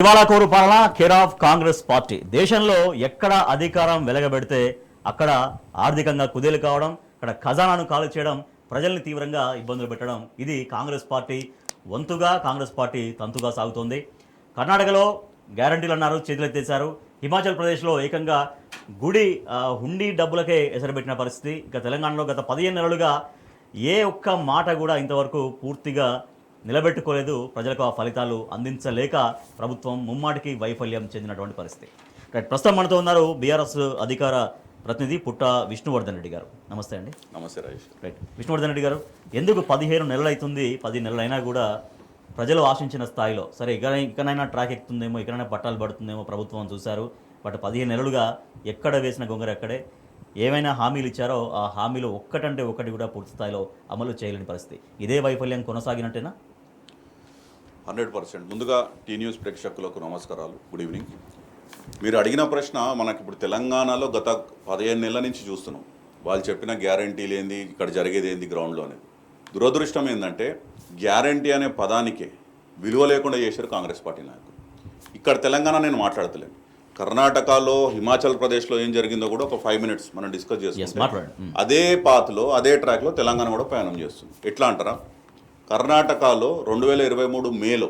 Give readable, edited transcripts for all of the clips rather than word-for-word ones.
దివాళాకోరు పాలన care of Congress party. దేశంలో ఎక్కడ అధికారం వెలగబెడితే అక్కడ ఆర్థికంగా కుదేలు కావడం, అక్కడ ఖజానాను ఖాళీ చేయడం, ప్రజల్ని తీవ్రంగా ఇబ్బందులు పెట్టడం, ఇది కాంగ్రెస్ పార్టీ వంతుగా, కాంగ్రెస్ పార్టీ తంతుగా సాగుతోంది. కర్ణాటకలో గ్యారంటీలు అన్నారు, చేతులెత్తేశారు. హిమాచల్ ప్రదేశ్లో ఏకంగా గుడి హుండీ డబ్బులకే ఎసరబెట్టిన పరిస్థితి. ఇక తెలంగాణలో గత 15 నెలలుగా ఏ ఒక్క మాట కూడా ఇంతవరకు పూర్తిగా నిలబెట్టుకోలేదు. ప్రజలకు ఆ ఫలితాలు అందించలేక ప్రభుత్వం ముమ్మాటికి వైఫల్యం చెందినటువంటి పరిస్థితి. రైట్, ప్రస్తుతం మనతో ఉన్నారు బీఆర్ఎస్ అధికార ప్రతినిధి పుట్ట విష్ణువర్ధన్ రెడ్డి గారు. నమస్తే అండి. నమస్తే రాజేష్. రైట్, విష్ణువర్ధన్ రెడ్డి గారు, ఎందుకు 15 నెలలు అవుతుంది, 10 నెలలైనా కూడా ప్రజలు ఆశించిన స్థాయిలో సరే ఇకనైనా ట్రాక్ ఎక్కుతుందేమో, ఇకనైనా పట్టాలు పడుతుందేమో ప్రభుత్వం చూశారు. బట్ 15 నెలలుగా ఎక్కడ వేసిన గొంగర అక్కడే. ఏమైనా హామీలు ఇచ్చారో ఆ హామీలు ఒక్కటంటే ఒకటి కూడా పూర్తి స్థాయిలో అమలు చేయలేని పరిస్థితి. ఇదే వైఫల్యం కొనసాగినట్టేనా? 100%. ముందుగా టీ న్యూస్ ప్రేక్షకులకు నమస్కారాలు, గుడ్ ఈవినింగ్. మీరు అడిగిన ప్రశ్న మనకి ఇప్పుడు తెలంగాణలో గత 15 నెలల నుంచి చూస్తున్నాం. వాళ్ళు చెప్పిన గ్యారంటీలు ఏంది, ఇక్కడ జరిగేది ఏంది గ్రౌండ్లో అనేది. దురదృష్టం ఏంటంటే గ్యారంటీ అనే పదానికే విలువ లేకుండా చేశారు కాంగ్రెస్ పార్టీ నాయకులు. ఇక్కడ తెలంగాణ నేను మాట్లాడతలేను. కర్ణాటకలో, హిమాచల్ ప్రదేశ్లో ఏం జరిగిందో కూడా ఒక 5 minutes మనం డిస్కస్ చేసుకుంటాం. అదే పాత్లో, అదే ట్రాక్లో తెలంగాణ కూడా ప్రయాణం చేస్తుంది. ఎట్లా అంటారా, కర్ణాటకలో 2023 మేలో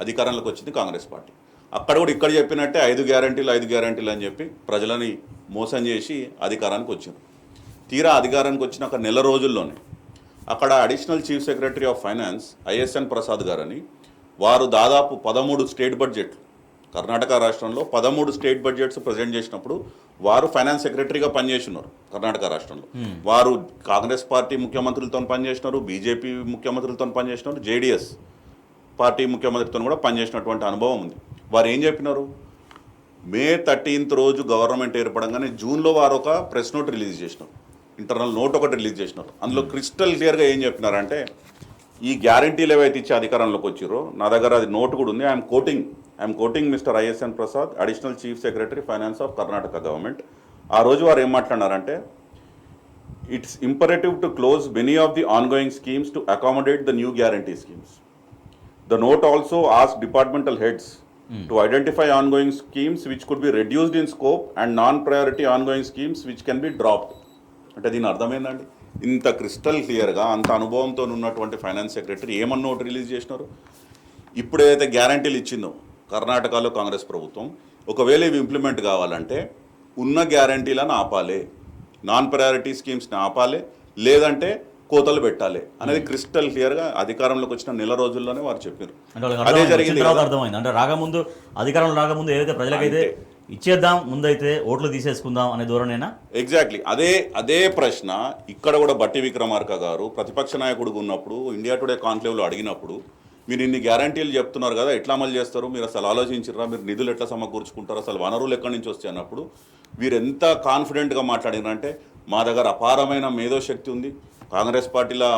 అధికారంలోకి వచ్చింది కాంగ్రెస్ పార్టీ. అక్కడ కూడా ఇక్కడ చెప్పినట్టే 5 గ్యారంటీలు అని చెప్పి ప్రజలని మోసం చేసి అధికారానికి వచ్చింది. తీరా అధికారానికి వచ్చిన ఒక నెల రోజుల్లోనే అక్కడ additional chief secretary of finance ఐఎస్ఎన్ Prasad గారని, వారు దాదాపు 13 స్టేట్ బడ్జెట్లు, కర్ణాటక రాష్ట్రంలో 13 స్టేట్ బడ్జెట్స్ ప్రజెంట్ చేసినప్పుడు వారు ఫైనాన్స్ సెక్రటరీగా పనిచేస్తున్నారు. కర్ణాటక రాష్ట్రంలో వారు కాంగ్రెస్ పార్టీ ముఖ్యమంత్రులతో పనిచేసినారు, బీజేపీ ముఖ్యమంత్రులతో పనిచేసినారు, జేడీఎస్ పార్టీ ముఖ్యమంత్రితో కూడా పనిచేసినటువంటి అనుభవం ఉంది. వారు ఏం చెప్పినారు, మే 13th రోజు గవర్నమెంట్ ఏర్పడంగానే జూన్లో వారు ఒక ప్రెస్ నోట్ రిలీజ్ చేసినారు, ఇంటర్నల్ నోట్ ఒకటి రిలీజ్ చేసినారు. అందులో క్రిస్టల్ క్లియర్గా ఏం చెప్పినారంటే, ఈ గ్యారంటీలు ఏవైతే ఇచ్చి అధికారంలోకి వచ్చిరో, నా దగ్గర అది నోట్ కూడా ఉంది, I'm quoting mister ISN Prasad, additional chief secretary finance of Karnataka government. ఆ రోజు వారు ఏం మాట్లాడినారంటే, it's imperative to close many of the ongoing schemes to accommodate the new guarantee schemes. The note also ask departmental heads to identify ongoing schemes which could be reduced in scope and non priority ongoing schemes which can be dropped. అంటే దీని అర్థమైందండి, ఇంత crystal క్లియర్గా అంత అనుభవంతో ఉన్నటువంటి finance secretary ఏమన్నా note release చేసినారు. ఇప్పుడు ఏదైతే గ్యారంటీలు ఇచ్చిందో కర్ణాటకలో కాంగ్రెస్ ప్రభుత్వం, ఒకవేళ ఇవి ఇంప్లిమెంట్ కావాలంటే ఉన్న గ్యారంటీలను ఆపాలి, నాన్ ప్రయారిటీ స్కీమ్స్ని ఆపాలి, లేదంటే కోతలు పెట్టాలి అనేది క్రిస్టల్ క్లియర్గా అధికారంలోకి వచ్చిన నెల రోజుల్లోనే వారు చెప్పారు. అదే జరిగింది. అర్థమైంది అంటే రాకముందు, అధికారంలో రాకముందు ఏదైతే ప్రజలకైతే ఇచ్చేద్దాం, ముందైతే ఓట్లు తీసేసుకుందాం అనే ధోరణేనా? ఎగ్జాక్ట్లీ అదే ప్రశ్న ఇక్కడ కూడా బట్టి విక్రమార్క గారు ప్రతిపక్ష నాయకుడిగా ఉన్నప్పుడు ఇండియా టుడే కాన్క్లేవ్లో అడిగినప్పుడు, మీరు ఇన్ని గ్యారంటీలు చెప్తున్నారు కదా, ఎట్లా అమలు చేస్తారు, మీరు అసలు ఆలోచించరా, మీరు నిధులు ఎట్లా సమకూర్చుకుంటారు, అసలు వనరులు ఎక్కడి నుంచి వస్తాయి అన్నప్పుడు వీరు ఎంత కాన్ఫిడెంట్గా మాట్లాడినారంటే, మా దగ్గర అపారమైన మేధోశక్తి ఉంది, కాంగ్రెస్ పార్టీలో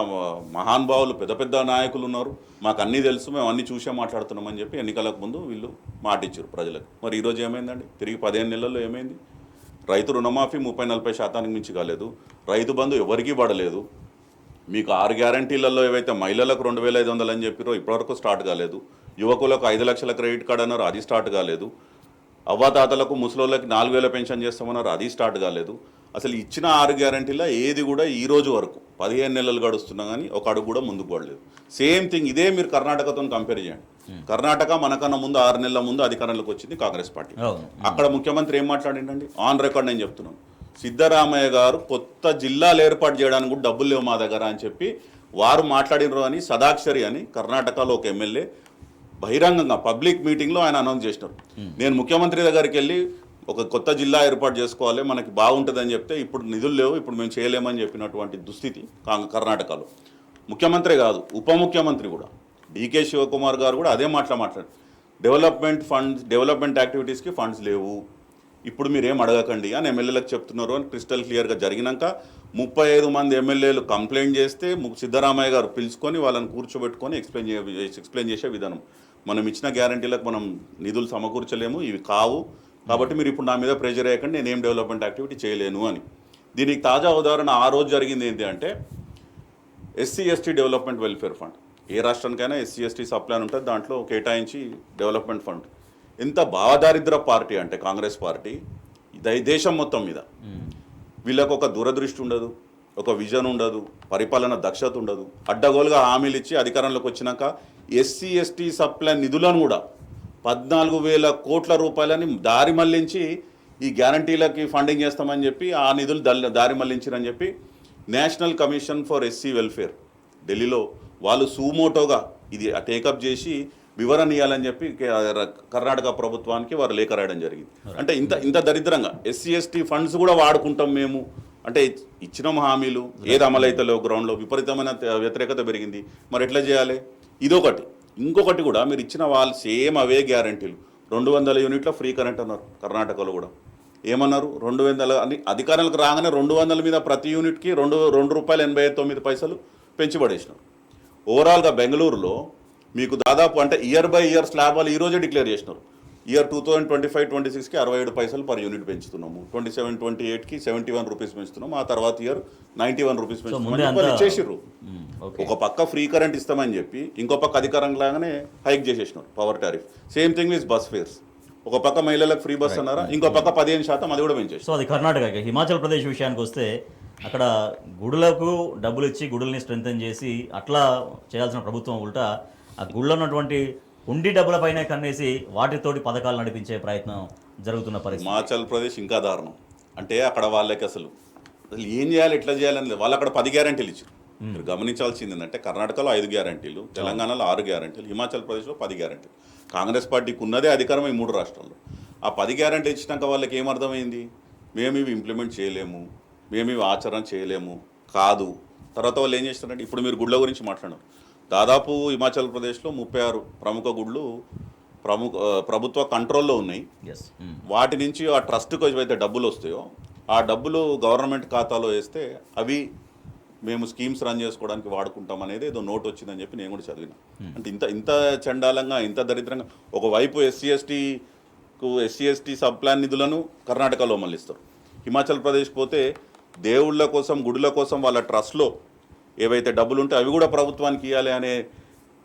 మహానుభావులు పెద్ద పెద్ద నాయకులు ఉన్నారు, మాకు అన్నీ తెలుసు, మేము అన్నీ చూసే మాట్లాడుతున్నామని చెప్పి ఎన్నికలకు ముందు వీళ్ళు మాటిచ్చారు ప్రజలకు. మరి ఈరోజు ఏమైందండి, తిరిగి 15 నెలల్లో ఏమైంది? రైతు రుణమాఫీ 30-40% మించి కాలేదు, రైతు బంధు ఎవరికీ పడలేదు, మీకు 6 గ్యారంటీలలో ఏవైతే మహిళలకు 2,500 అని చెప్పారో ఇప్పటివరకు స్టార్ట్ కాలేదు, యువకులకు 5 లక్షల క్రెడిట్ కార్డు అన్నారు, అది స్టార్ట్ కాలేదు, అవ్వాతాతలకు ముసలోళ్ళకి 4,000 పెన్షన్ చేస్తామన్నారు, అది స్టార్ట్ కాలేదు. అసలు ఇచ్చిన 6 గ్యారంటీలో ఏది కూడా ఈ రోజు వరకు 15 నెలలు గడుస్తున్నా కానీ ఒక అడుగు కూడా ముందుకు పడలేదు. సేమ్ థింగ్ ఇదే మీరు కర్ణాటకతో కంపేర్ చేయండి. కర్ణాటక మనకన్నా ముందు 6 నెలల ముందు అధికారంలోకి వచ్చింది కాంగ్రెస్ పార్టీ. అక్కడ ముఖ్యమంత్రి ఏం మాట్లాడిండండి, ఆన్ రికార్డ్ నేను చెప్తున్నాను, సిద్ధరామయ్య గారు కొత్త జిల్లాలు ఏర్పాటు చేయడానికి కూడా డబ్బులు లేవు మా దగ్గర అని చెప్పి వారు మాట్లాడినరు అని సదాక్షరి అని కర్ణాటకలో ఒక ఎమ్మెల్యే బహిరంగంగా పబ్లిక్ మీటింగ్లో ఆయన అనౌన్స్ చేసినారు. నేను ముఖ్యమంత్రి దగ్గరికి వెళ్ళి ఒక కొత్త జిల్లా ఏర్పాటు చేసుకోవాలి, మనకి బాగుంటుందని చెప్తే ఇప్పుడు నిధులు లేవు, ఇప్పుడు మేము చేయలేమని చెప్పినటువంటి దుస్థితి కర్ణాటకలో. ముఖ్యమంత్రి కాదు, ఉప ముఖ్యమంత్రి కూడా డీకే శివకుమార్ గారు కూడా అదే మాట్లాడారు, డెవలప్మెంట్ యాక్టివిటీస్కి ఫండ్స్ లేవు, ఇప్పుడు మీరేం అడగకండి అని ఎమ్మెల్యేలకు చెప్తున్నారు అని క్రిస్టల్ క్లియర్గా జరిగినాక 35 మంది ఎమ్మెల్యేలు కంప్లైంట్ చేస్తే సిద్ధరామయ్య గారు పిలుచుకొని వాళ్ళని కూర్చోబెట్టుకొని ఎక్స్ప్లెయిన్ చేసే విధానం, మనం ఇచ్చిన గ్యారంటీలకు మనం నిధులు సమకూర్చలేము, ఇవి కావు, కాబట్టి మీరు ఇప్పుడు నా మీద ప్రెజర్ అయ్యకండి, నేనేం డెవలప్మెంట్ యాక్టివిటీ చేయలేను అని. దీనికి తాజా ఉదాహరణ ఆ రోజు జరిగింది ఏంటి అంటే, SC/ST డెవలప్మెంట్ వెల్ఫేర్ ఫండ్, ఏ రాష్ట్రానికైనా SC/ST సప్లాన్ ఉంటుంది, దాంట్లో కేటాయించి డెవలప్మెంట్ ఫండ్ ఎంత భావదారిద్ర పార్టీ అంటే కాంగ్రెస్ పార్టీ దేశం మొత్తం మీద వీళ్ళకు ఒక దూరదృష్టి ఉండదు, ఒక విజన్ ఉండదు, పరిపాలన దక్షత ఉండదు. అడ్డగోలుగా హామీలు ఇచ్చి అధికారంలోకి వచ్చినాక ఎస్సీ ఎస్టీ సప్లై నిధులను కూడా 14,000 కోట్ల రూపాయలని దారి మళ్లించి ఈ గ్యారంటీలకి ఫండింగ్ చేస్తామని చెప్పి ఆ నిధులు దారి మళ్లించారని చెప్పి national commission for SC welfare ఢిల్లీలో వాళ్ళు సూమోటోగా ఇది టేకప్ చేసి వివరణ ఇవ్వాలని చెప్పి కర్ణాటక ప్రభుత్వానికి వారు లేఖ రాయడం జరిగింది. అంటే ఇంత దరిద్రంగా ఎస్సీ ఎస్టీ ఫండ్స్ కూడా వాడుకుంటాం మేము అంటే ఇచ్చిన హామీలు ఏది అమలైతలో గ్రౌండ్లో విపరీతమైన వ్యతిరేకత పెరిగింది. మరి ఎట్లా చేయాలి? ఇదొకటి. ఇంకొకటి కూడా మీరు ఇచ్చిన వాళ్ళు సేమ్ అవే గ్యారంటీలు 200 యూనిట్ల ఫ్రీ కరెంట్ అన్నారు. కర్ణాటకలో కూడా ఏమన్నారు? 200 అని అధికారులకు రాగానే 200 మీద ప్రతి యూనిట్కి ₹2.89 పెంచి పడేసినారు. ఓవరాల్గా బెంగళూరులో మీకు దాదాపు అంటే ఇయర్ బై ఇయర్ స్లాబ్ వాళ్ళు ఈరోజే డిక్లేర్ చేసినారు. ఇయర్ 2025-26కి 67 పైసలు పర్ యూనిట్ పెంచుతున్నాము, 27-28కి 71 రూపీస్ పెంచుతున్నాము, ఆ తర్వాత ఇయర్ 91 రూపీస్ పెంచుతున్నాము చేసిర్రు. ఒక పక్క ఫ్రీ కరెంట్ ఇస్తామని చెప్పి ఇంకో పక్క అధికారం లాగానే హైక్ చేసేసినారు power tariff. Same thing with bus fares. ఒక పక్క మహిళలకు ఫ్రీ బస్ అన్నారా, ఇంకో పక్క 15% అది కూడా పెంచేసి. సో అది కర్ణాటక. హిమాచల్ ప్రదేశ్ విషయానికి వస్తే అక్కడ గుడులకు డబ్బులు ఇచ్చి గుడుల్ని స్ట్రెంథెన్ చేసి అట్లా చేయాల్సిన ప్రభుత్వం ఉల్టా ఆ గుళ్ళో ఉన్నటువంటి ఉండి డబ్బులపైనే కన్నేసి వాటితోటి పథకాలు నడిపించే ప్రయత్నం జరుగుతున్న పరిస్థితి. హిమాచల్ ప్రదేశ్ ఇంకా దారుణం. అంటే అక్కడ వాళ్ళకి అసలు ఏం చేయాలి, ఎట్లా చేయాలని వాళ్ళు అక్కడ 10 గ్యారంటీలు ఇచ్చారు. మీరు గమనించాల్సింది ఏంటంటే కర్ణాటకలో 5 గ్యారంటీలు, తెలంగాణలో 6 గ్యారంటీలు, హిమాచల్ ప్రదేశ్లో 10 గ్యారంటీలు. కాంగ్రెస్ పార్టీకి ఉన్నదే అధికారం ఈ 3 రాష్ట్రాల్లో. ఆ 10 గ్యారంటీ ఇచ్చినాక వాళ్ళకి ఏమర్థమైంది? మేము ఇవి ఇంప్లిమెంట్ చేయలేము, మేము ఇవి ఆచరణ చేయలేము కాదు. తర్వాత వాళ్ళు ఏం చేస్తారంటే ఇప్పుడు మీరు గుడ్ల గురించి మాట్లాడారు. దాదాపు హిమాచల్ ప్రదేశ్లో 36 ప్రముఖ గుళ్ళు ప్రభుత్వ కంట్రోల్లో ఉన్నాయి. వాటి నుంచి ఆ ట్రస్ట్కి ఏవైతే డబ్బులు వస్తాయో ఆ డబ్బులు గవర్నమెంట్ ఖాతాలో వేస్తే అవి మేము స్కీమ్స్ రన్ చేసుకోవడానికి వాడుకుంటాం అనేది ఏదో నోట్ వచ్చిందని చెప్పి నేను కూడా చదివిన. అంటే ఇంత చండాలంగా, ఇంత దరిద్రంగా ఒకవైపు ఎస్సీ ఎస్టీ సబ్ ప్లాన్ నిధులను కర్ణాటకలో మళ్ళిస్తారు. హిమాచల్ ప్రదేశ్ పోతే దేవుళ్ళ కోసం, గుడుల కోసం వాళ్ళ ట్రస్ట్లో ఏవైతే డబ్బులు ఉంటే అవి కూడా ప్రభుత్వానికి ఇవ్వాలి అనే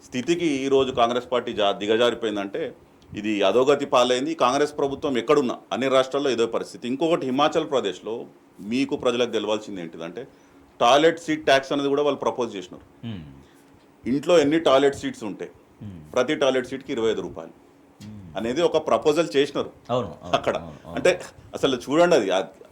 స్థితికి ఈరోజు కాంగ్రెస్ పార్టీ దిగజారిపోయిందంటే ఇది అధోగతి పాలైంది. కాంగ్రెస్ ప్రభుత్వం ఎక్కడున్నా అన్ని రాష్ట్రాల్లో ఇదే పరిస్థితి. ఇంకొకటి హిమాచల్ ప్రదేశ్లో మీకు ప్రజలకు తెలవాల్సింది ఏంటిదంటే టాయిలెట్ సీట్ ట్యాక్స్ అనేది కూడా వాళ్ళు ప్రపోజ్ చేసినారు. ఇంట్లో ఎన్ని టాయిలెట్ సీట్స్ ఉంటాయి ప్రతి టాయిలెట్ సీట్కి ₹25 అనేది ఒక ప్రపోజల్ చేసినారు అక్కడ. అంటే అసలు చూడండి అది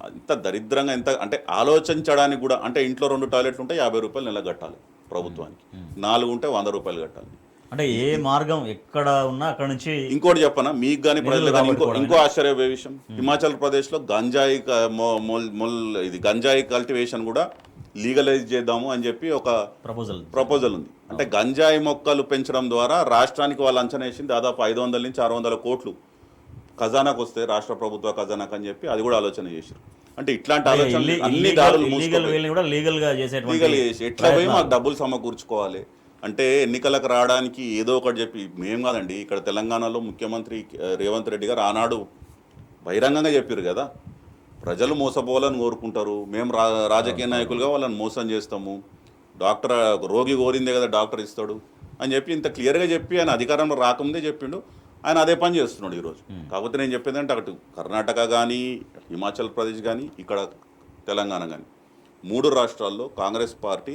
అంత దరిద్రంగా, ఎంత అంటే ఆలోచించడానికి కూడా. అంటే ఇంట్లో 2 టాయిలెట్లు ఉంటే ₹50 నెల కట్టాలి ప్రభుత్వానికి, 4 ఉంటే ₹100 కట్టాలి. అంటే ఏ మార్గం ఎక్కడ ఉన్నా అక్కడ నుంచి. ఇంకోటి చెప్పనా మీకు కానీ ప్రజలు కానీ, ఇంకో ఆశ్చర్య విషయం, హిమాచల్ ప్రదేశ్లో గంజాయి కల్టివేషన్ కూడా లీగలైజ్ చేద్దాము అని చెప్పి ఒక ప్రపోజల్ ఉంది. అంటే గంజాయి మొక్కలు పెంచడం ద్వారా రాష్ట్రానికి వాళ్ళు అంచనా వేసింది దాదాపు 500 నుంచి 600 కోట్లు ఖజానాకు వస్తే రాష్ట్ర ప్రభుత్వ ఖజానాకు అని చెప్పి అది కూడా ఆలోచన చేశారు. అంటే ఇట్లాంటి ఆలోచన అన్ని దారులు లీగల్ చేసి ఎట్లా పోయి మాకు డబ్బులు సమకూర్చుకోవాలి అంటే ఎన్నికలకు రావడానికి ఏదో ఒకటి చెప్పి. మేము కాదండి, ఇక్కడ తెలంగాణలో ముఖ్యమంత్రి రేవంత్ రెడ్డి గారు ఆనాడు బహిరంగంగా చెప్పారు కదా, ప్రజలు మోసపోవాలని కోరుకుంటారు, మేము రాజకీయ నాయకులుగా వాళ్ళని మోసం చేస్తాము, రోగి కోరిందే కదా డాక్టర్ ఇస్తాడు అని చెప్పి ఇంత క్లియర్గా చెప్పి ఆయన అధికారంలో రాకముందే చెప్పిండు. ఆయన అదే పని చేస్తున్నాడు ఈరోజు. కాకపోతే నేను చెప్పేది అంటే అటు కర్ణాటక కానీ, హిమాచల్ ప్రదేశ్ కానీ, ఇక్కడ తెలంగాణ కానీ 3 రాష్ట్రాల్లో కాంగ్రెస్ పార్టీ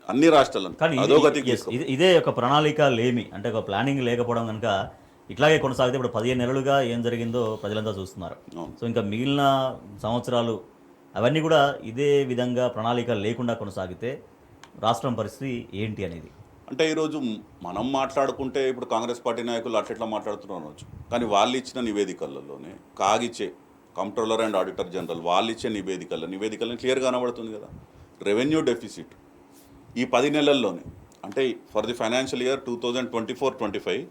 అన్ని రాష్ట్రాలను అధోగతికి. ఇదే ఒక ప్రణాళిక లేమి, అంటే ఒక ప్లానింగ్ లేకపోవడం కనుక ఇట్లాగే కొనసాగితే ఇప్పుడు 15 నెలలుగా ఏం జరిగిందో ప్రజలంతా చూస్తున్నారు. సో ఇంకా మిగిలిన సంవత్సరాలు అవన్నీ కూడా ఇదే విధంగా ప్రణాళిక లేకుండా కొనసాగితే రాష్ట్రం పరిస్థితి ఏంటి అనేది. అంటే ఈరోజు మనం మాట్లాడుకుంటే ఇప్పుడు కాంగ్రెస్ పార్టీ నాయకులు అట్లా మాట్లాడుతున్నారు, కానీ వాళ్ళు ఇచ్చిన నివేదికలలోనే కాగిచ్చే కంప్ట్రోలర్ అండ్ ఆడిటర్ జనరల్ వాళ్ళు ఇచ్చే నివేదికలను క్లియర్గా కనబడుతుంది కదా. రెవెన్యూ డెఫిసిట్ ఈ 10 నెలల్లోనే, అంటే ఫర్ ది ఫైనాన్షియల్ ఇయర్ 2024-25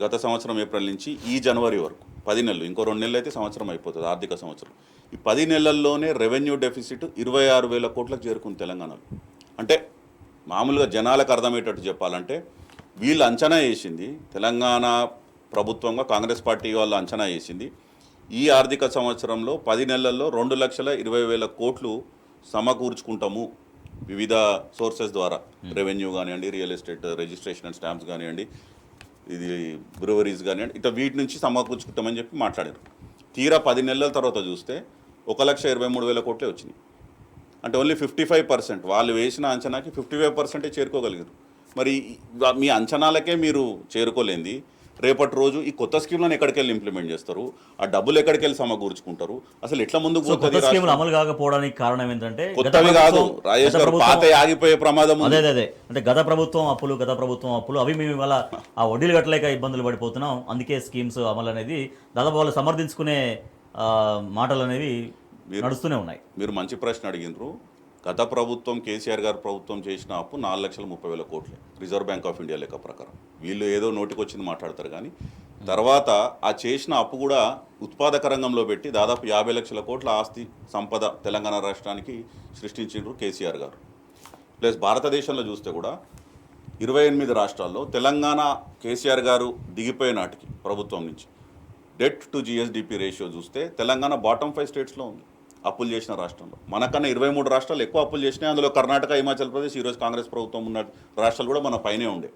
గత సంవత్సరం ఏప్రిల్ నుంచి ఈ జనవరి వరకు 10 నెలలు, ఇంకో 2 నెలలు అయితే సంవత్సరం అయిపోతుంది ఆర్థిక సంవత్సరం. ఈ 10 నెలల్లోనే రెవెన్యూ డెఫిసిట్ 26,000 కోట్లకు చేరుకుంది తెలంగాణలో. అంటే మామూలుగా జనాలకు అర్థమయ్యేటట్టు చెప్పాలంటే వీళ్ళు అంచనా వేసింది, తెలంగాణ ప్రభుత్వంగా కాంగ్రెస్ పార్టీ వాళ్ళు అంచనా వేసింది ఈ ఆర్థిక సంవత్సరంలో 10 నెలల్లో 2,20,000 కోట్లు సమకూర్చుకుంటాము వివిధ సోర్సెస్ ద్వారా. రెవెన్యూ కానివ్వండి, real estate registration and stamps కానివ్వండి, ఇది బ్రూవరీస్ కానీ ఇట్లా వీటి నుంచి సమకూర్చుకుంటామని చెప్పి మాట్లాడారు. తీరా 10 నెలల తర్వాత చూస్తే 1,23,000 కోట్లే వచ్చినాయి. అంటే ఓన్లీ 55%, వాళ్ళు వేసిన అంచనాకి 55% చేరుకోగలిగారు. మరి మీ అంచనాలకే మీరు చేరుకోలేంది, రేపటి రోజు ఈ కొత్త స్కీమ్లను ఎక్కడికెళ్ళి ఇంప్లిమెంట్ చేస్తారు, ఆ డబ్బులు ఎక్కడికెళ్ళి సమకూర్చుకుంటారు, అసలు ఎట్లా ముందుకు పోతుంది? స్కీములు అమలు కాకపోవడానికి కారణం ఏంటంటే కొత్తవి కాదు రాజేష్ గారు, పాత ఆగిపోయే ప్రమాదం. అదే అంటే గత ప్రభుత్వం అప్పులు అవి మేము ఇవాళ ఆ వడ్డీలు కట్టలేక ఇబ్బందులు పడిపోతున్నాం. అందుకే స్కీమ్స్ అమలు అనేది దాదాపు వాళ్ళు సమర్థించుకునే మాటలు అనేవి నడుస్తూనే ఉన్నాయి. మీరు మంచి ప్రశ్న అడిగినారు. గత ప్రభుత్వం కేసీఆర్ గారు ప్రభుత్వం చేసిన అప్పు 4,30,000 కోట్లే రిజర్వ్ బ్యాంక్ ఆఫ్ ఇండియా లెక్క ప్రకారం. వీళ్ళు ఏదో నోటికొచ్చింది మాట్లాడతారు కానీ తర్వాత ఆ చేసిన అప్పు కూడా ఉత్పాదక రంగంలో పెట్టి దాదాపు 50 లక్షల కోట్ల ఆస్తి సంపద తెలంగాణ రాష్ట్రానికి సృష్టించారు కేసీఆర్ గారు. ప్లస్ భారతదేశంలో చూస్తే కూడా 28 రాష్ట్రాల్లో తెలంగాణ కేసీఆర్ గారు దిగిపోయే నాటికి ప్రభుత్వం నుంచి డెట్ టు జిఎస్డిపి రేషియో చూస్తే తెలంగాణ బాటమ్ 5 స్టేట్స్లో ఉంది అప్పులు చేసిన రాష్ట్రంలో. మనకన్నా 23 రాష్ట్రాలు ఎక్కువ అప్పులు చేసినాయి. అందులో కర్ణాటక, హిమాచల్ ప్రదేశ్, ఈరోజు కాంగ్రెస్ ప్రభుత్వం ఉన్న రాష్ట్రాలు కూడా మన పైనే ఉండే.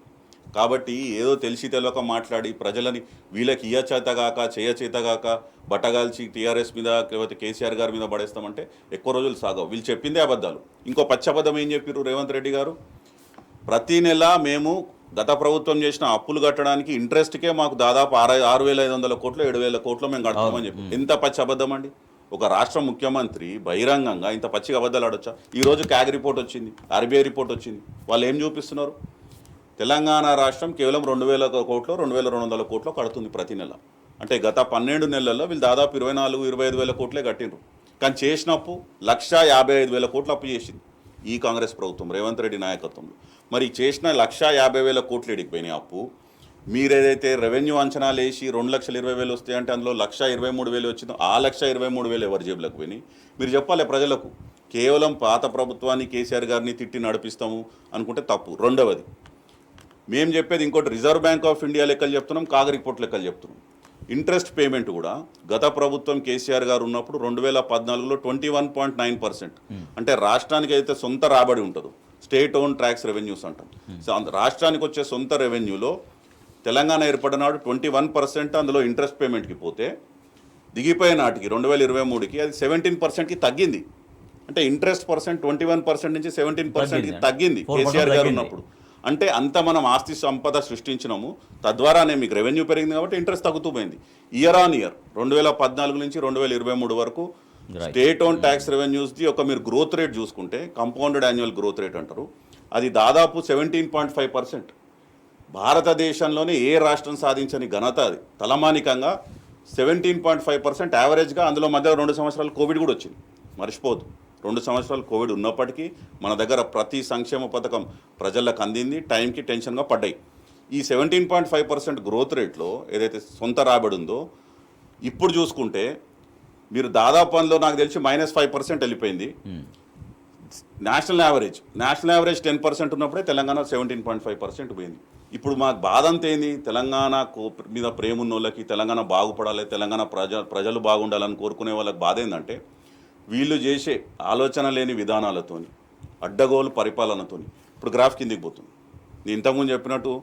కాబట్టి ఏదో తెలిసి తెలియక మాట్లాడి ప్రజలని వీళ్ళకి ఇయ్య చేతగాక చేయ చేతగాక బట్టగాల్చి టీఆర్ఎస్ మీద లేకపోతే కేసీఆర్ గారి మీద పడేస్తామంటే ఎక్కువ రోజులు సాగవు. వీళ్ళు చెప్పిందే అబద్ధాలు. ఇంకో పచ్చబద్ధం ఏం చెప్పారు రేవంత్ రెడ్డి గారు? ప్రతి నెల మేము గత ప్రభుత్వం చేసిన అప్పులు కట్టడానికి ఇంట్రెస్ట్కే మాకు దాదాపు 6,500 కోట్లు 7,000 కోట్లు మేము కడతామని చెప్పి. ఎంత పచ్చి అబద్ధం అండి! ఒక రాష్ట్ర ముఖ్యమంత్రి బహిరంగంగా ఇంత పచ్చిగా అబద్ధాలు ఆడొచ్చా? ఈరోజు క్యాగ్ రిపోర్ట్ వచ్చింది, ఆర్బీఐ రిపోర్ట్ వచ్చింది. వాళ్ళు ఏం చూపిస్తున్నారు? తెలంగాణ రాష్ట్రం కేవలం 2,000 కోట్లు 2,200 కోట్లు కడుతుంది ప్రతి నెల. అంటే గత 12 నెలల్లో వీళ్ళు దాదాపు 24,000-25,000 కోట్లే కట్టిండ్రు. కానీ చేసినప్పు 1,55,000 కోట్లు అప్పు చేసింది ఈ కాంగ్రెస్ ప్రభుత్వం రేవంత్ రెడ్డి నాయకత్వంలో. మరి చేసిన 1,50,000 కోట్లు ఎడిగిపోయినాయి అప్పు. మీరేదైతే రెవెన్యూ అంచనాలు వేసి 2,20,000 వస్తాయంటే అందులో 1,23,000 వచ్చిందో ఆ 1,23,000 ఎవరి జేబులకు పోయినాయి? మీరు చెప్పాలి ప్రజలకు. కేవలం పాత ప్రభుత్వాన్ని కేసీఆర్ గారిని తిట్టి నడిపిస్తాము అనుకుంటే తప్పు. రెండవది మేము చెప్పేది ఇంకోటి, రిజర్వ్ బ్యాంక్ ఆఫ్ ఇండియా లెక్కలు చెప్తున్నాం, కాగ్ రిపోర్ట్ లెక్కలు చెప్తున్నాం. ఇంట్రెస్ట్ పేమెంట్ కూడా గత ప్రభుత్వం కేసీఆర్ గారు ఉన్నప్పుడు 2014లో 21.9%. అంటే రాష్ట్రానికి అయితే సొంత రాబడి ఉంటుందో స్టేట్ ఓన్ ట్యాక్స్ రెవెన్యూస్ అంటాం. సో రాష్ట్రానికి వచ్చే సొంత రెవెన్యూలో తెలంగాణ ఏర్పడినాడు 21%. అందులో ఇంట్రెస్ట్ పేమెంట్కి పోతే దిగిపోయే నాటికి 2023కి అది 17%కి తగ్గింది. అంటే ఇంట్రెస్ట్ పర్సెంట్ 21% నుంచి 17%కి తగ్గింది కేసీఆర్ గారు ఉన్నప్పుడు. అంటే అంత మనం ఆస్తి సంపద సృష్టించినాము, తద్వారానే మీకు రెవెన్యూ పెరిగింది కాబట్టి ఇంట్రెస్ట్ తగ్గుతూ పోయింది. ఇయర్ ఆన్ ఇయర్ 2014 నుంచి 2023 వరకు స్టేట్ ఓన్ ట్యాక్స్ రెవెన్యూస్ది ఒక మీరు గ్రోత్ రేట్ చూసుకుంటే కాంపౌండెడ్ యాన్యువల్ గ్రోత్ రేట్ అంటారు, అది దాదాపు 17.5%. భారతదేశంలోనే ఏ రాష్ట్రం సాధించని ఘనత అది. తలమానికంగా 17.5% యావరేజ్గా. అందులో మధ్య 2 సంవత్సరాలు కోవిడ్ కూడా వచ్చింది, మర్చిపోదు. 2 సంవత్సరాలు కోవిడ్ ఉన్నప్పటికీ మన దగ్గర ప్రతి సంక్షేమ పథకం ప్రజలకు అందింది, టైంకి టెన్షన్గా పడ్డాయి. ఈ 17.5% గ్రోత్ రేట్లో ఏదైతే సొంత రాబడి ఉందో ఇప్పుడు చూసుకుంటే మీరు దాదాపు అందులో నాకు తెలిసి -5% వెళ్ళిపోయింది. నేషనల్ యావరేజ్ 10% ఉన్నప్పుడే తెలంగాణ 17.5% పోయింది. ఇప్పుడు మాకు బాధ అంతా ఏంది? తెలంగాణ మీద ప్రేమ ఉన్న వాళ్ళకి తెలంగాణ బాగుపడాలి, తెలంగాణ ప్రజలు బాగుండాలని కోరుకునే వాళ్ళకి బాధ ఏంటంటే వీళ్ళు చేసే ఆలోచన లేని విధానాలతోని అడ్డగోలు పరిపాలనతోని ఇప్పుడు గ్రాఫ్ కిందికి పోతుంది. నేను ఇంతకుముందు చెప్పినట్టు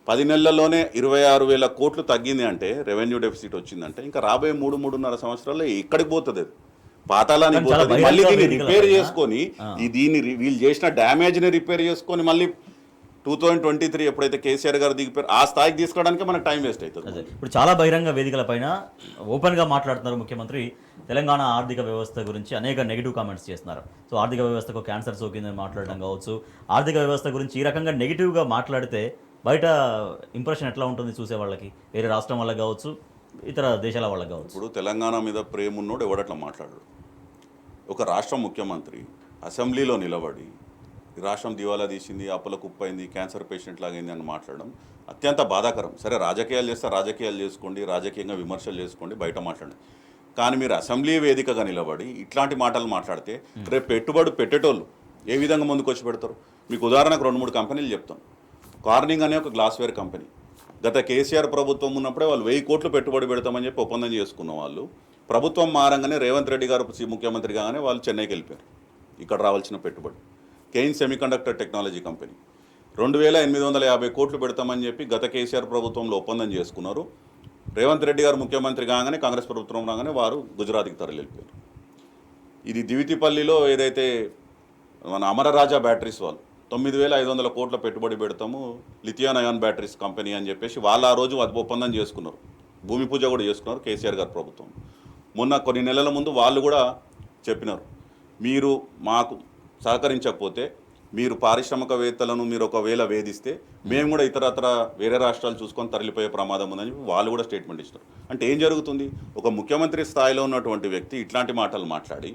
10 నెలల్లోనే 26,000 కోట్లు తగ్గింది అంటే రెవెన్యూ డెఫిసిట్ వచ్చిందంటే ఇంకా రాబోయే 3-3.5 సంవత్సరాల్లో ఎక్కడికి పోతుంది? అది పాతాళానికి పోతుంది. మళ్ళీ దీన్ని రిపేర్ చేసుకొని వీళ్ళు చేసిన డ్యామేజ్ని రిపేర్ చేసుకొని మళ్ళీ 2023 ఎప్పుడైతే కేసీఆర్ గారు దిగిపోయారు ఆ స్థాయికి తీసుకోవడానికి మనకు టైం వేస్ట్ అవుతుంది. ఇప్పుడు చాలా బహిరంగ వేదికల పైన ఓపెన్గా మాట్లాడుతున్నారు ముఖ్యమంత్రి. తెలంగాణ ఆర్థిక వ్యవస్థ గురించి అనేక నెగిటివ్ కామెంట్స్ చేస్తున్నారు. సో ఆర్థిక వ్యవస్థకు క్యాన్సర్ సోకిందని మాట్లాడడం కావచ్చు, ఆర్థిక వ్యవస్థ గురించి ఈ రకంగా నెగిటివ్గా మాట్లాడితే బయట ఇంప్రెషన్ ఎట్లా ఉంటుంది చూసే వాళ్ళకి? వేరే రాష్ట్రం వాళ్ళకి కావచ్చు, ఇతర దేశాల వాళ్ళకి కావచ్చు. ఇప్పుడు తెలంగాణ మీద ప్రేమ ఉన్నోడు ఎవడట్లా మాట్లాడు? ఒక రాష్ట్ర ముఖ్యమంత్రి అసెంబ్లీలో నిలబడి రాష్ట్రం దివాలా తీసింది, అప్పుల కుప్పైంది, క్యాన్సర్ పేషెంట్ లాగైంది అని మాట్లాడడం అత్యంత బాధాకరం. సరే రాజకీయాలు చేస్తే రాజకీయాలు చేసుకోండి, రాజకీయంగా విమర్శలు చేసుకోండి, బయట మాట్లాడండి. కానీ మీరు అసెంబ్లీ వేదికగా నిలబడి ఇట్లాంటి మాటలు మాట్లాడితే రేపు పెట్టుబడి పెట్టేటోళ్ళు ఏ విధంగా ముందుకు వచ్చి పెడతారు? మీకు ఉదాహరణకు 2-3 కంపెనీలు చెప్తాను. కార్నింగ్ అనే ఒక గ్లాస్వేర్ కంపెనీ గత కేసీఆర్ ప్రభుత్వం ఉన్నప్పుడే వాళ్ళు 1000 కోట్లు పెట్టుబడి పెడతామని చెప్పి ఒప్పందం చేసుకున్న వాళ్ళు ప్రభుత్వం మారంగానే రేవంత్ రెడ్డి గారు ముఖ్యమంత్రి కాగానే వాళ్ళు చెన్నైకి వెళ్ళిపోయారు. ఇక్కడ రావాల్సిన పెట్టుబడి. కెయిన్ సెమీకండక్టర్ టెక్నాలజీ కంపెనీ 2850 కోట్లు పెడతామని చెప్పి గత కేసీఆర్ ప్రభుత్వంలో ఒప్పందం చేసుకున్నారు. రేవంత్ రెడ్డి గారు ముఖ్యమంత్రి కాగానే, కాంగ్రెస్ ప్రభుత్వం రాగానే వారు గుజరాత్కి తరలిపోయారు. ఇది దివితిపల్లిలో ఏదైతే మన అమరరాజా బ్యాటరీస్ వాళ్ళు 9500 కోట్ల పెట్టుబడి పెడతాము లిథియం అయాన్ బ్యాటరీస్ కంపెనీ అని చెప్పేసి వాళ్ళు ఆ రోజు ఒప్పందం చేసుకున్నారు. భూమి పూజ కూడా చేసుకున్నారు కేసీఆర్ గారి ప్రభుత్వం. మొన్న కొన్ని నెలల ముందు వాళ్ళు కూడా చెప్పినారు, మీరు మాకు సహకరించకపోతే, మీరు పారిశ్రామికవేత్తలను మీరు ఒకవేళ వేధిస్తే మేము కూడా ఇతరత్ర వేరే రాష్ట్రాలు చూసుకొని తరలిపోయే ప్రమాదం ఉందని వాళ్ళు కూడా స్టేట్మెంట్ ఇస్తారు. అంటే ఏం జరుగుతుంది? ఒక ముఖ్యమంత్రి స్థాయిలో ఉన్నటువంటి వ్యక్తి ఇట్లాంటి మాటలు మాట్లాడి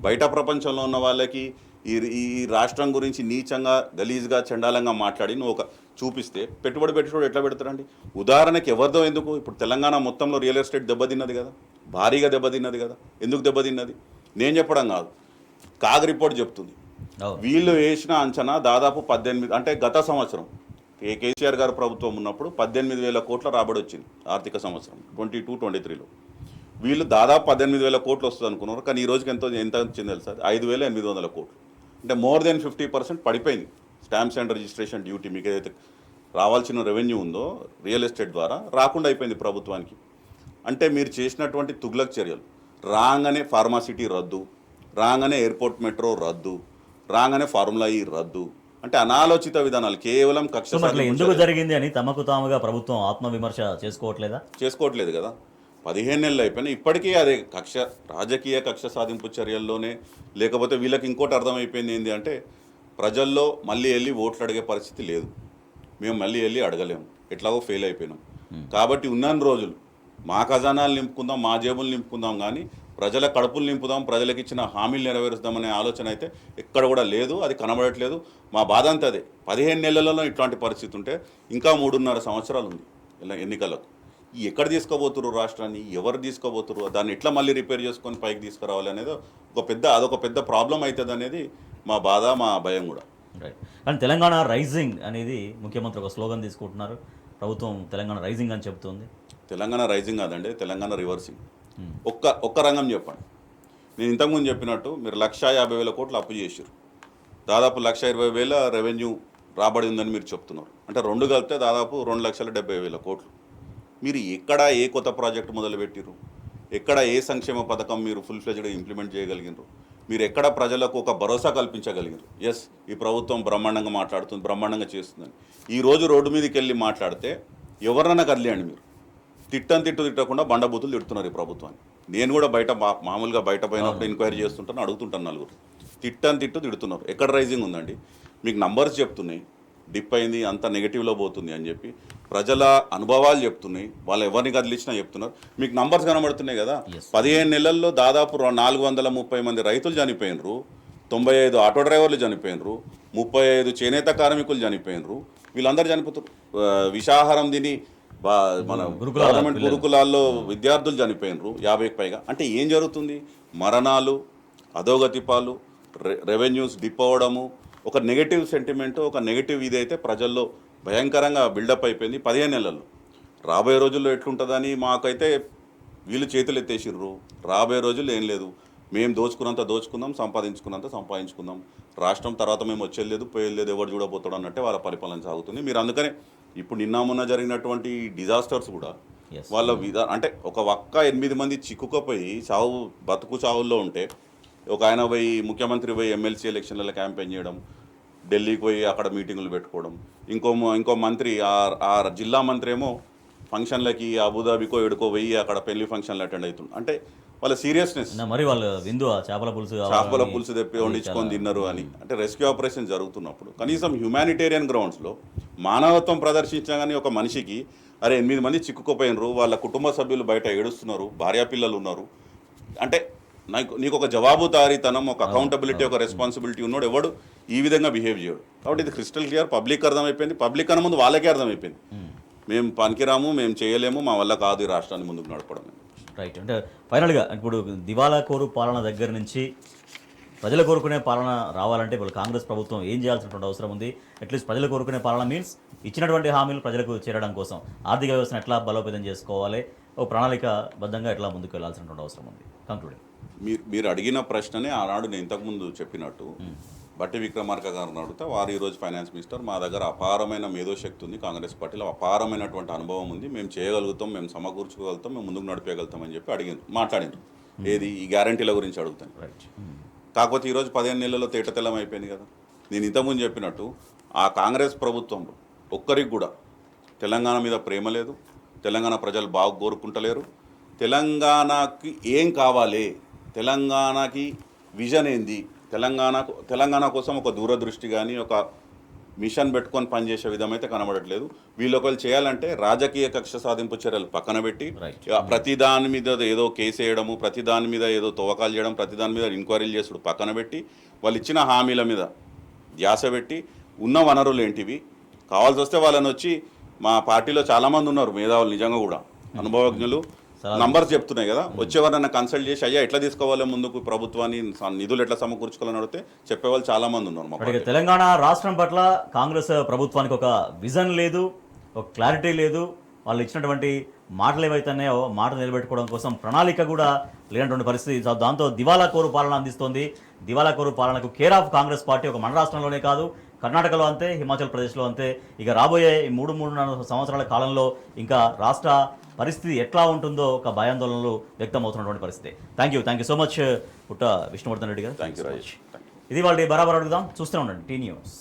బయట ప్రపంచంలో ఉన్న వాళ్ళకి ఈ రాష్ట్రం గురించి నీచంగా గలీజ్గా చండాలంగా మాట్లాడి నువ్వు ఒక చూపిస్తే పెట్టుబడి పెట్టేటోడు ఎట్లా పెడతారండి? ఉదాహరణకి ఎవరిదో ఎందుకు, ఇప్పుడు తెలంగాణ మొత్తంలో రియల్ ఎస్టేట్ దెబ్బతిన్నది కదా, భారీగా దెబ్బతిన్నది కదా. ఎందుకు దెబ్బతిన్నది? నేను చెప్పడం కాదు, కాగ్ రిపోర్ట్ చెప్తుంది. వీళ్ళు వేసిన అంచనా దాదాపు 18, అంటే గత సంవత్సరం కేసీఆర్ గారు ప్రభుత్వం ఉన్నప్పుడు 18,000 కోట్ల రాబడి వచ్చింది ఆర్థిక సంవత్సరం 22-23లో. వీళ్ళు దాదాపు 18,000 కోట్లు వస్తుంది అనుకున్నారు, కానీ ఈ రోజుకి ఎంత వచ్చింది తెలుసా? 5,800 కోట్లు. అంటే మోర్ దెన్ 50% పడిపోయింది. స్టాంప్స్ అండ్ రిజిస్ట్రేషన్ డ్యూటీ మీకు ఏదైతే రావాల్సిన రెవెన్యూ ఉందో రియల్ ఎస్టేట్ ద్వారా రాకుండా అయిపోయింది ప్రభుత్వానికి. అంటే మీరు చేసినటువంటి తుగ్లక్ చర్యలు, రాగానే ఫార్మాసిటీ రద్దు, రాగానే ఎయిర్పోర్ట్ మెట్రో రద్దు, రాగానే ఫార్ములా ఈ రద్దు, అంటే అనాలోచిత విధానాలు, కేవలం కక్ష ఎందుకు జరిగింది అని తమకు తాముగా ప్రభుత్వం ఆత్మవిమర్శ చేసుకోవట్లేదు కదా. 15 నెలలు అయిపోయినాయి, ఇప్పటికీ అదే కక్ష, రాజకీయ కక్ష సాధింపు చర్యల్లోనే. లేకపోతే వీళ్ళకి ఇంకోటి అర్థమైపోయింది ఏంటి అంటే, ప్రజల్లో మళ్ళీ వెళ్ళి ఓట్లు అడిగే పరిస్థితి లేదు, మేము మళ్ళీ వెళ్ళి అడగలేము, ఎట్లాగో ఫెయిల్ అయిపోయినాం. కాబట్టి ఉన్నన్ని రోజులు మా ఖజానాలు నింపుకుందాం, మా జేబులు నింపుకుందాం, కానీ ప్రజల కడుపులు నింపుదాం, ప్రజలకు ఇచ్చిన హామీలు నెరవేరుస్తామనే ఆలోచన అయితే ఎక్కడ కూడా లేదు, అది కనబడట్లేదు. మా బాధ అంతా అదే. 15 నెలలలో ఇట్లాంటి పరిస్థితి ఉంటే ఇంకా 3.5 సంవత్సరాలు ఉంది ఇలా ఎన్నికలకు. ఎక్కడ తీసుకోబోతున్నారు రాష్ట్రాన్ని, ఎవరు తీసుకోబోతున్నారు, దాన్ని ఎట్లా మళ్ళీ రిపేర్ చేసుకొని పైకి తీసుకురావాలి అనేది అదొక పెద్ద ప్రాబ్లం అవుతుంది అనేది మా బాధ, మా భయం కూడా. రైట్. కానీ తెలంగాణ రైజింగ్ అనేది ముఖ్యమంత్రి ఒక స్లోగన్ తీసుకుంటున్నారు, ప్రభుత్వం తెలంగాణ రైజింగ్ అని చెబుతుంది. తెలంగాణ రైజింగ్ కాదండి, తెలంగాణ రివర్సింగ్. ఒక్క రంగం చెప్పండి. నేను ఇంతకుముందు చెప్పినట్టు మీరు 1,50,000 కోట్లు అప్పు చేసారు, దాదాపు 1,20,000 రెవెన్యూ రాబడి ఉందని మీరు చెప్తున్నారు. అంటే రెండు కలిపితే దాదాపు 2,70,000 కోట్లు. మీరు ఎక్కడ ఏ కొత్త ప్రాజెక్టు మొదలుపెట్టిరు, ఎక్కడ ఏ సంక్షేమ పథకం మీరు ఫుల్ ఫ్లెజ్డ్గా ఇంప్లిమెంట్ చేయగలిగినారు, మీరు ఎక్కడ ప్రజలకు ఒక భరోసా కల్పించగలిగారు? ఎస్, ఈ ప్రభుత్వం బ్రహ్మాండంగా మాట్లాడుతుంది, బ్రహ్మాండంగా చేస్తుందని. ఈరోజు రోడ్డు మీదకి వెళ్ళి మాట్లాడితే ఎవరినైనా కదిలేయండి, మీరు తిట్టకుండా బండబూతులు తిడుతున్నారు ఈ ప్రభుత్వాన్ని. నేను కూడా మామూలుగా బయట పోయినప్పుడు ఎంక్వైరీ చేస్తుంటాను, అడుగుతుంటాను, నలుగురు తిడుతున్నారు. ఎక్కడ రైజింగ్ ఉందండి? మీకు నంబర్స్ చెప్తున్నాయి, డిప్ అయింది, అంత నెగిటివ్లో పోతుంది అని చెప్పి ప్రజల అనుభవాలు చెప్తున్నాయి, వాళ్ళు ఎవరిని కదిలించినా చెప్తున్నారు. మీకు నంబర్స్ కనబడుతున్నాయి కదా. 15 నెలల్లో దాదాపు 430 మంది రైతులు చనిపోయినరు, 95 ఆటో డ్రైవర్లు చనిపోయినరు, 35 చేనేత కార్మికులు చనిపోయినరు. వీళ్ళందరూ చనిపోతారు. విషాహారం తిని మన గవర్నమెంట్ గురుకులాల్లో విద్యార్థులు చనిపోయినరు 50కి పైగా. అంటే ఏం జరుగుతుంది? మరణాలు, అధోగతిపాలు, రెవెన్యూస్ డిప్ అవ్వడము, ఒక నెగటివ్ సెంటిమెంట్, ఒక నెగటివ్ ఇదైతే ప్రజల్లో భయంకరంగా బిల్డప్ అయిపోయింది 15 నెలల్లో. రాబోయే రోజుల్లో ఎట్లుంటుందని మాకైతే వీళ్ళు చేతులు ఎత్తేసిర్రు. రాబోయే రోజుల్లో ఏం లేదు, మేము దోచుకున్నంత దోచుకుందాం, సంపాదించుకుందాం, రాష్ట్రం తర్వాత మేము వచ్చేది లేదు, పోయేది లేదు, ఎవరు చూడబోతాడు అన్నట్టే వాళ్ళ పరిపాలన సాగుతుంది. మీరు అందుకనే ఇప్పుడు మొన్న జరిగినటువంటి డిజాస్టర్స్ కూడా వాళ్ళ అంటే ఒక 8 మంది చిక్కుకపోయి బతుకు చావుల్లో ఉంటే, ఒక ఆయన పోయి ముఖ్యమంత్రి పోయి ఎమ్మెల్సీ ఎలక్షన్లలో క్యాంపెయిన్ చేయడం, ఢిల్లీకి పోయి అక్కడ మీటింగులు పెట్టుకోవడం, ఇంకో మంత్రి ఆ జిల్లా మంత్రి ఏమో ఫంక్షన్లకి అబుదాబికో ఎడుకో పోయి అక్కడ పెళ్లి ఫంక్షన్లు అటెండ్ అవుతుంది. అంటే వాళ్ళ సీరియస్నెస్, మరి వాళ్ళు చేపల పులుసు తెప్పి వండించుకొని తిన్నారు అని. అంటే రెస్క్యూ ఆపరేషన్ జరుగుతున్నప్పుడు కనీసం హ్యుమానిటేరియన్ గ్రౌండ్స్లో మానవత్వం ప్రదర్శించా కానీ ఒక మనిషికి, అరే 8 మంది చిక్కుకుపోయినరు, వాళ్ళ కుటుంబ సభ్యులు బయట ఏడుస్తున్నారు, భార్యాపిల్లలు ఉన్నారు అంటే నీకు ఒక జవాబుదారీతనం, ఒక అకౌంటబిలిటీ, ఒక రెస్పాన్సిబిలిటీ ఉన్నాడు ఎవడు ఈ విధంగా బిహేవ్ చేయడు. కాబట్టి ఇది క్రిస్టల్ క్లియర్, పబ్లిక్ అర్థమైపోయింది. పబ్లిక్ అన్న ముందు వాళ్ళకే అర్థమైపోయింది, మేము పనికిరాము, మేము చేయలేము, మా వల్ల కాదు ఈ రాష్ట్రాన్ని ముందుకు నడపడం. రైట్. అంటే ఫైనల్గా ఇప్పుడు దివాలా కోరు పాలన దగ్గర నుంచి ప్రజలు కోరుకునే పాలన రావాలంటే ఇప్పుడు కాంగ్రెస్ ప్రభుత్వం ఏం చేయాల్సినటువంటి అవసరం ఉంది? అట్లీస్ట్ ప్రజలు కోరుకునే పాలన మీన్స్ ఇచ్చినటువంటి హామీలు ప్రజలకు చేరడం కోసం ఆర్థిక వ్యవస్థను ఎట్లా బలోపేతం చేసుకోవాలి, ఓ ప్రణాళికాబద్ధంగా ఎట్లా ముందుకు వెళ్ళాల్సినటువంటి అవసరం ఉంది? కంక్లూడింగ్, మీరు అడిగిన ప్రశ్ననే ఆనాడు నేను ఇంతకుముందు చెప్పినట్టు బట్టి విక్రమార్క గారిని అడిగితే వారు ఈరోజు ఫైనాన్స్ మినిస్టర్. మా దగ్గర అపారమైన మేధోశక్తి ఉంది, కాంగ్రెస్ పార్టీలో అపారమైనటువంటి అనుభవం ఉంది, మేము చేయగలుగుతాం, మేము సమకూర్చుకోగలుగుతాం, మేము ముందుకు నడిపేయగలుగుతాం అని చెప్పి మాట్లాడిండ్రు. ఏది ఈ గ్యారంటీల గురించి అడుగుతాను. రైట్. కాకపోతే ఈరోజు 15 నెలల్లో తేటతెల్లం అయిపోయింది కదా. నేను ఇంతకుముందు చెప్పినట్టు ఆ కాంగ్రెస్ ప్రభుత్వంలో ఒక్కరికి కూడా తెలంగాణ మీద ప్రేమ లేదు, తెలంగాణ ప్రజలు బాగా కోరుకుంటలేరు. తెలంగాణకి ఏం కావాలి, తెలంగాణకి విజన్ ఏంది, తెలంగాణ కోసం ఒక దూరదృష్టి కానీ ఒక మిషన్ పెట్టుకొని పనిచేసే విధమైతే కనబడట్లేదు. వీళ్ళు ఒకళ్ళు చేయాలంటే రాజకీయ కక్ష సాధింపు చర్యలు పక్కన పెట్టి ప్రతి దాని మీద ఏదో కేసు వేయడము, ప్రతి దాని మీద ఏదో తవ్వకాలు చేయడం, ప్రతి దాని మీద ఎంక్వైరీలు చేసుడు పక్కన పెట్టి వాళ్ళు ఇచ్చిన హామీల మీద ధ్యాస పెట్టి ఉన్న వనరులు ఏంటివి కావాల్సి వస్తే వాళ్ళని వచ్చి మా పార్టీలో చాలామంది ఉన్నారు మేధావులు, నిజంగా కూడా అనుభవజ్ఞులు, నంబర్స్ చెప్తున్నాయి కదా, వచ్చేవారన్నా కన్సల్ట్ చేసి అయ్యా ఎట్లా తీసుకోవాలి ముందుకు ప్రభుత్వాన్ని, నిధులు ఎట్లా సమకూర్చుకోవాలని అడిగితే చెప్పేవాళ్ళు చాలామంది ఉన్నారు. మా ఇక తెలంగాణ రాష్ట్రం పట్ల కాంగ్రెస్ ప్రభుత్వానికి ఒక విజన్ లేదు, ఒక క్లారిటీ లేదు. వాళ్ళు ఇచ్చినటువంటి మాటలు ఏవైతున్నాయో మాట నిలబెట్టుకోవడం కోసం ప్రణాళిక కూడా లేనటువంటి పరిస్థితి. దాంతో దివాలా కోరు పాలన అందిస్తోంది. దివాలా కోరు పాలనకు కేర్ ఆఫ్ కాంగ్రెస్ పార్టీ ఒక మన రాష్ట్రంలోనే కాదు, కర్ణాటకలో అంతే, హిమాచల్ ప్రదేశ్లో అంతే. ఇక రాబోయే 3-3.5 సంవత్సరాల కాలంలో ఇంకా రాష్ట్ర పరిస్థితి ఎట్లా ఉంటుందో ఒక భయాందోళనలు వ్యక్తమవుతున్నటువంటి పరిస్థితి. థ్యాంక్ యూ సో మచ్ పుట్ట విష్ణువర్ధన్ రెడ్డి గారు. Thank you Rajesh. ఇది వాళ్ళ బరాబర్ అడుగుదాం. చూస్తూనే ఉండండి టీ న్యూస్.